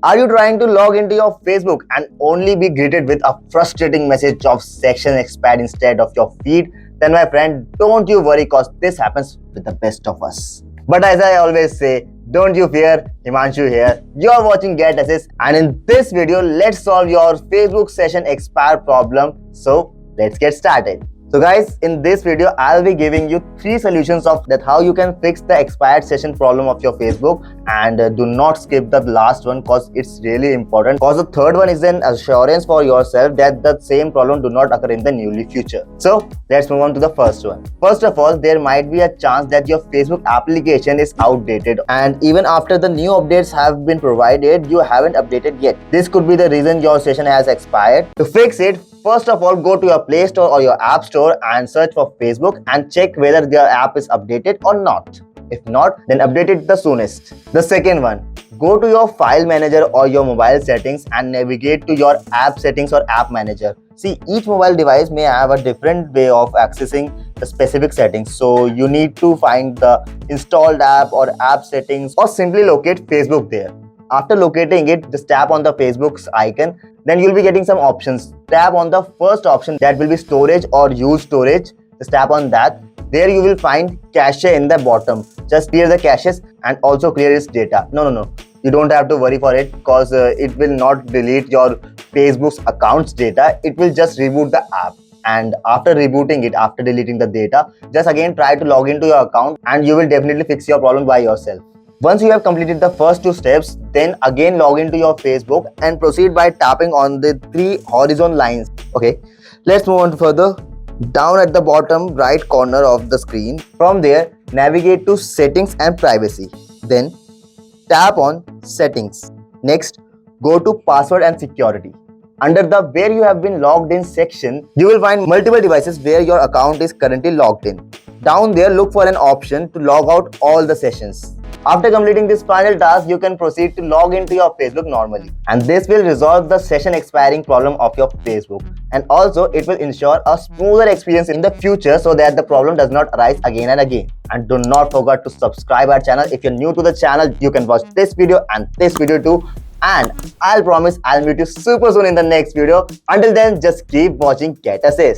Are you trying to log into your Facebook and only be greeted with a frustrating message of section expired instead of your feed? Then my friend, don't you worry, cause this happens with the best of us. But as I always say, don't you fear, Himanshu here. You're watching GetAssist, and in this video, let's solve your Facebook session expire problem. So let's get started. So guys, in this video, I'll be giving you 3 solutions of that how you can fix the expired session problem of your Facebook, and do not skip the last one cause it's really important, cause the third one is an assurance for yourself that the same problem do not occur in the nearly future. So let's move on to the first one. First of all, there might be a chance that your Facebook application is outdated, and even after the new updates have been provided, you haven't updated yet. This could be the reason your session has expired. To fix it, first of all, go to your Play Store or your App Store and search for Facebook and check whether their app is updated or not. If not, then update it the soonest. The second one, go to your file manager or your mobile settings and navigate to your app settings or app manager. See, each mobile device may have a different way of accessing the specific settings. So you need to find the installed app or app settings or simply locate Facebook there. After locating it, just tap on the Facebook's icon. Then you'll be getting some options. Tap on the first option, that will be storage or use storage. Just tap on that. There you will find cache in the bottom. Just clear the caches and also clear its data. No. You don't have to worry for it because it will not delete your Facebook's account's data. It will just reboot the app. And after rebooting it, after deleting the data, just again try to log into your account and you will definitely fix your problem by yourself. Once you have completed the first 2 steps, then again log into your Facebook and proceed by tapping on the 3 horizontal lines. Okay, let's move on further. Down at the bottom right corner of the screen, from there navigate to settings and privacy. Then tap on settings. Next, go to password and security. Under the where you have been logged in section, you will find multiple devices where your account is currently logged in. Down there, look for an option to log out all the sessions. After completing this final task, you can proceed to log into your Facebook normally. And this will resolve the session expiring problem of your Facebook. And also, it will ensure a smoother experience in the future so that the problem does not arise again and again. And do not forget to subscribe our channel. If you're new to the channel, you can watch this video and this video too. And I'll promise I'll meet you super soon in the next video. Until then, just keep watching GetAssist.